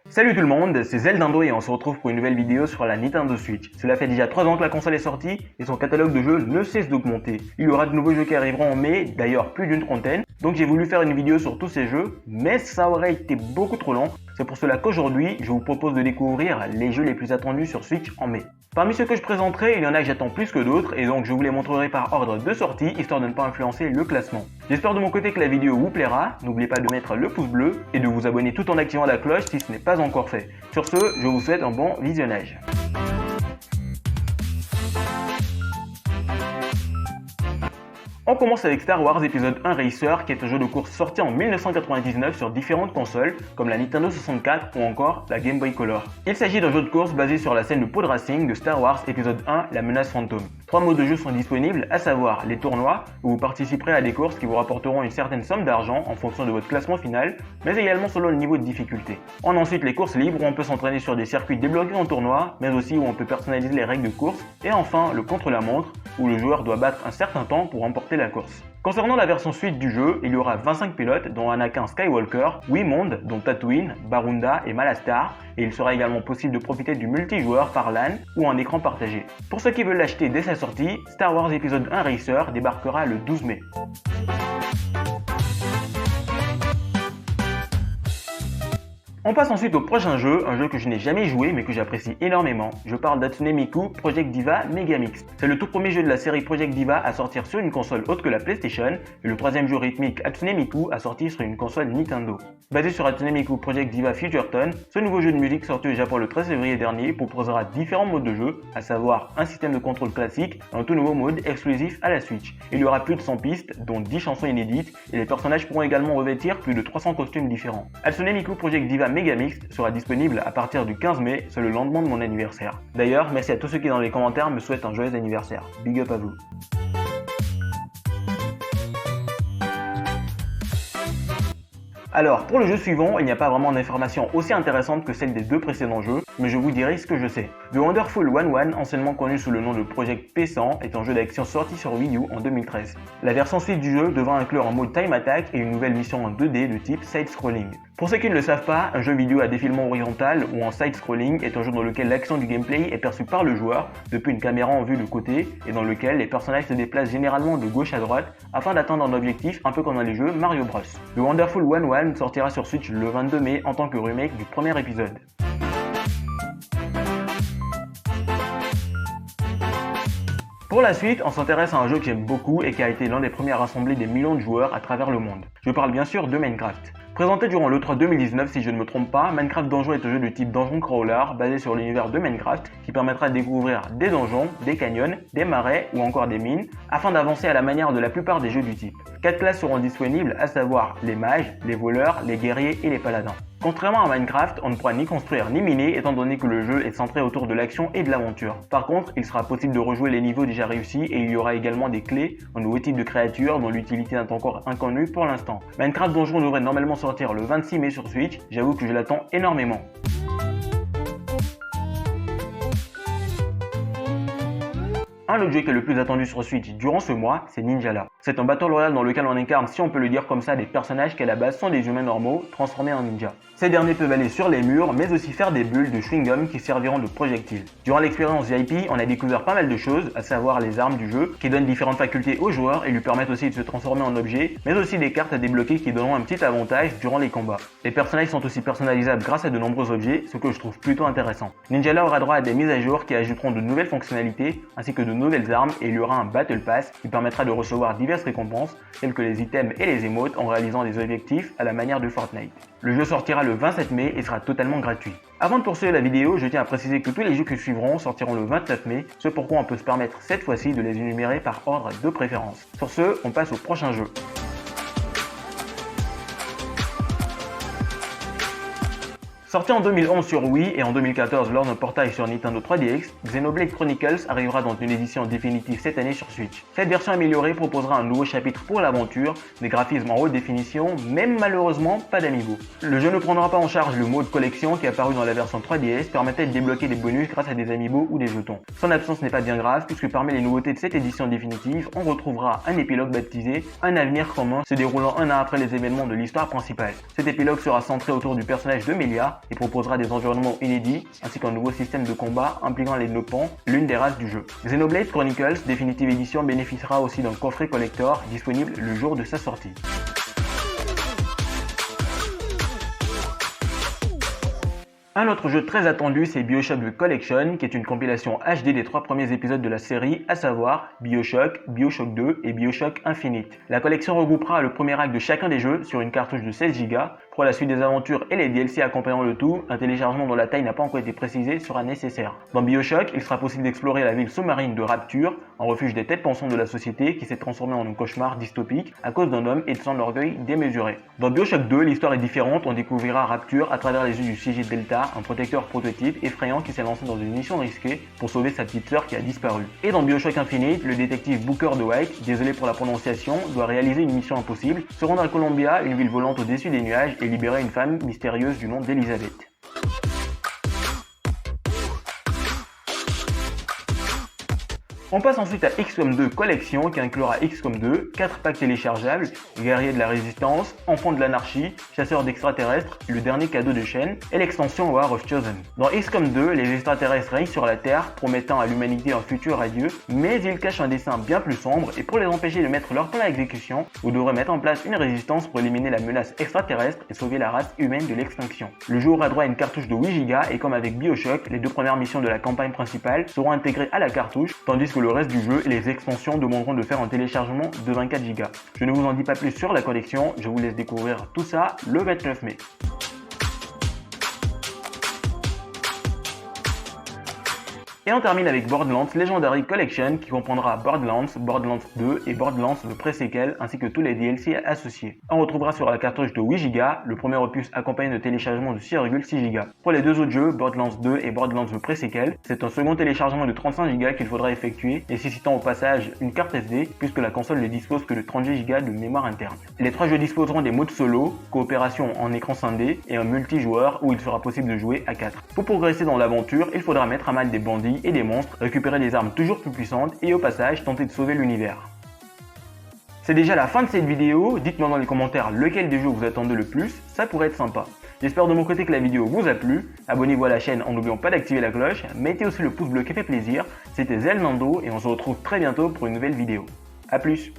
Salut tout le monde, c'est Zeldindo et on se retrouve pour une nouvelle vidéo sur la Nintendo Switch. Cela fait déjà 3 ans que la console est sortie et son catalogue de jeux ne cesse d'augmenter. Il y aura de nouveaux jeux qui arriveront en mai, d'ailleurs plus d'une trentaine, donc j'ai voulu faire une vidéo sur tous ces jeux, mais ça aurait été beaucoup trop long. C'est pour cela qu'aujourd'hui, je vous propose de découvrir les jeux les plus attendus sur Switch en mai. Parmi ceux que je présenterai, il y en a que j'attends plus que d'autres et donc je vous les montrerai par ordre de sortie, histoire de ne pas influencer le classement. J'espère de mon côté que la vidéo vous plaira, n'oubliez pas de mettre le pouce bleu et de vous abonner tout en activant la cloche si ce n'est pas encore fait. Sur ce, je vous souhaite un bon visionnage. On commence avec Star Wars épisode 1 Racer, qui est un jeu de course sorti en 1999 sur différentes consoles, comme la Nintendo 64 ou encore la Game Boy Color. Il s'agit d'un jeu de course basé sur la scène de pod racing de Star Wars épisode 1 La Menace Fantôme. 3 modes de jeu sont disponibles, à savoir les tournois, où vous participerez à des courses qui vous rapporteront une certaine somme d'argent en fonction de votre classement final, mais également selon le niveau de difficulté. On a ensuite les courses libres, où on peut s'entraîner sur des circuits débloqués en tournoi, mais aussi où on peut personnaliser les règles de course, et enfin le contre-la-montre, où le joueur doit battre un certain temps pour remporter la course. Concernant la version suite du jeu, il y aura 25 pilotes dont Anakin Skywalker, 8 mondes dont Tatooine, Barunda et Malastar, et il sera également possible de profiter du multijoueur par LAN ou en écran partagé. Pour ceux qui veulent l'acheter dès sa sortie, Star Wars épisode 1 Racer débarquera le 12 mai. On passe ensuite au prochain jeu, un jeu que je n'ai jamais joué mais que j'apprécie énormément. Je parle d'Hatsune Miku Project Diva Megamix. C'est le tout premier jeu de la série Project Diva à sortir sur une console autre que la PlayStation, et le troisième jeu rythmique Hatsune Miku à sortir sur une console Nintendo. Basé sur Hatsune Miku Project Diva Future Tone, ce nouveau jeu de musique sorti au Japon le 13 février dernier proposera différents modes de jeu, à savoir un système de contrôle classique et un tout nouveau mode exclusif à la Switch. Il y aura plus de 100 pistes, dont 10 chansons inédites, et les personnages pourront également revêtir plus de 300 costumes différents. Hatsune Miku Project Diva Megamix sera disponible à partir du 15 mai, c'est le lendemain de mon anniversaire. D'ailleurs, merci à tous ceux qui dans les commentaires me souhaitent un joyeux anniversaire. Big up à vous. Alors, pour le jeu suivant, il n'y a pas vraiment d'informations aussi intéressantes que celles des deux précédents jeux, mais je vous dirai ce que je sais. The Wonderful 1-1, anciennement connu sous le nom de Project P100, est un jeu d'action sorti sur Wii U en 2013. La version suite du jeu devra inclure un mode Time Attack et une nouvelle mission en 2D de type side-scrolling. Pour ceux qui ne le savent pas, un jeu vidéo à défilement horizontal ou en side-scrolling est un jeu dans lequel l'action du gameplay est perçue par le joueur depuis une caméra en vue de côté et dans lequel les personnages se déplacent généralement de gauche à droite afin d'atteindre un objectif un peu comme dans les jeux Mario Bros. The Wonderful 1-1 sortira sur Switch le 22 mai en tant que remake du premier épisode. Pour la suite, on s'intéresse à un jeu que j'aime beaucoup et qui a été l'un des premiers à rassembler des millions de joueurs à travers le monde. Je parle bien sûr de Minecraft. Présenté durant l'E3 2019 si je ne me trompe pas, Minecraft Donjon est un jeu de type Dungeon Crawler basé sur l'univers de Minecraft qui permettra de découvrir des donjons, des canyons, des marais ou encore des mines afin d'avancer à la manière de la plupart des jeux du type. 4 classes seront disponibles, à savoir les mages, les voleurs, les guerriers et les paladins. Contrairement à Minecraft, on ne pourra ni construire ni miner étant donné que le jeu est centré autour de l'action et de l'aventure. Par contre, il sera possible de rejouer les niveaux déjà réussis et il y aura également des clés, un nouveau type de créature dont l'utilité n'est encore inconnue pour l'instant. Minecraft Donjon devrait normalement sortir le 26 mai sur Switch, j'avoue que je l'attends énormément. Un autre jeu qui est le plus attendu sur Switch durant ce mois, c'est Ninjala. C'est un Battle Royale dans lequel on incarne, si on peut le dire comme ça, des personnages qui à la base sont des humains normaux, transformés en ninjas. Ces derniers peuvent aller sur les murs, mais aussi faire des bulles de chewing-gum qui serviront de projectiles. Durant l'expérience VIP, on a découvert pas mal de choses, à savoir les armes du jeu, qui donnent différentes facultés aux joueurs et lui permettent aussi de se transformer en objets, mais aussi des cartes à débloquer qui donneront un petit avantage durant les combats. Les personnages sont aussi personnalisables grâce à de nombreux objets, ce que je trouve plutôt intéressant. Ninjala aura droit à des mises à jour qui ajouteront de nouvelles fonctionnalités, ainsi que de nouvelles armes, et il y aura un Battle Pass qui permettra de recevoir diverses récompenses, telles que les items et les émotes en réalisant des objectifs à la manière de Fortnite. Le jeu sortira le 27 mai et sera totalement gratuit. Avant de poursuivre la vidéo, je tiens à préciser que tous les jeux qui suivront sortiront le 29 mai, ce pourquoi on peut se permettre cette fois-ci de les énumérer par ordre de préférence. Sur ce, on passe au prochain jeu. Sorti en 2011 sur Wii et en 2014 lors d'un portage sur Nintendo 3DS, Xenoblade Chronicles arrivera dans une édition définitive cette année sur Switch. Cette version améliorée proposera un nouveau chapitre pour l'aventure, des graphismes en haute définition, même malheureusement pas d'amiibo. Le jeu ne prendra pas en charge le mode collection qui est apparu dans la version 3DS, permettait de débloquer des bonus grâce à des amiibo ou des jetons. Son absence n'est pas bien grave puisque parmi les nouveautés de cette édition définitive, on retrouvera un épilogue baptisé Un avenir commun se déroulant un an après les événements de l'histoire principale. Cet épilogue sera centré autour du personnage de Melia, Delta et proposera des environnements inédits ainsi qu'un nouveau système de combat impliquant les Nopans, l'une des races du jeu. Xenoblade Chronicles Definitive Edition bénéficiera aussi d'un coffret collector disponible le jour de sa sortie. Un autre jeu très attendu, c'est BioShock The Collection, qui est une compilation HD des 3 premiers épisodes de la série, à savoir BioShock, BioShock 2 et BioShock Infinite. La collection regroupera le premier acte de chacun des jeux sur une cartouche de 16 Go. Pour la suite des aventures et les DLC accompagnant le tout, un téléchargement dont la taille n'a pas encore été précisée sera nécessaire. Dans BioShock, il sera possible d'explorer la ville sous-marine de Rapture, un refuge des têtes pensantes de la société qui s'est transformé en un cauchemar dystopique à cause d'un homme et de son orgueil démesuré. Dans BioShock 2, l'histoire est différente, on découvrira Rapture à travers les yeux du CG Delta, un protecteur prototype effrayant qui s'est lancé dans une mission risquée pour sauver sa petite sœur qui a disparu. Et dans BioShock Infinite, le détective Booker DeWitt, désolé pour la prononciation, doit réaliser une mission impossible, se rendre à Columbia, une ville volante au-dessus des nuages, et libérer une femme mystérieuse du nom d'Elizabeth. On passe ensuite à XCOM 2 Collection qui inclura XCOM 2, 4 packs téléchargeables, Guerriers de la Résistance, Enfants de l'Anarchie, Chasseurs d'extraterrestres, le dernier cadeau de Shen et l'extension War of Chosen. Dans XCOM 2, les extraterrestres règnent sur la Terre, promettant à l'humanité un futur radieux, mais ils cachent un dessein bien plus sombre et pour les empêcher de mettre leur plan à exécution, vous devrez mettre en place une résistance pour éliminer la menace extraterrestre et sauver la race humaine de l'extinction. Le jeu aura droit à une cartouche de 8 Go et comme avec BioShock, les 2 premières missions de la campagne principale seront intégrées à la cartouche, tandis que le reste du jeu et les extensions demanderont de faire un téléchargement de 24 Go. Je ne vous en dis pas plus sur la collection, je vous laisse découvrir tout ça le 29 mai. Et on termine avec Borderlands Legendary Collection qui comprendra Borderlands, Borderlands 2 et Borderlands le pré-séquel ainsi que tous les DLC associés. On retrouvera sur la cartouche de 8 Go, le premier opus accompagné de téléchargement de 6,6 Go. Pour les deux autres jeux, Borderlands 2 et Borderlands le pré-séquel, c'est un second téléchargement de 35 Go qu'il faudra effectuer, nécessitant au passage une carte SD puisque la console ne dispose que de 38 Go de mémoire interne. Les 3 jeux disposeront des modes solo, coopération en écran scindé et un multijoueur où il sera possible de jouer à 4. Pour progresser dans l'aventure, il faudra mettre à mal des bandits et des monstres, récupérer des armes toujours plus puissantes et au passage tenter de sauver l'univers. C'est déjà la fin de cette vidéo, dites-moi dans les commentaires lequel des jeux vous attendez le plus, ça pourrait être sympa. J'espère de mon côté que la vidéo vous a plu, abonnez-vous à la chaîne en n'oubliant pas d'activer la cloche, mettez aussi le pouce bleu qui fait plaisir, c'était Zelnando et on se retrouve très bientôt pour une nouvelle vidéo. A plus.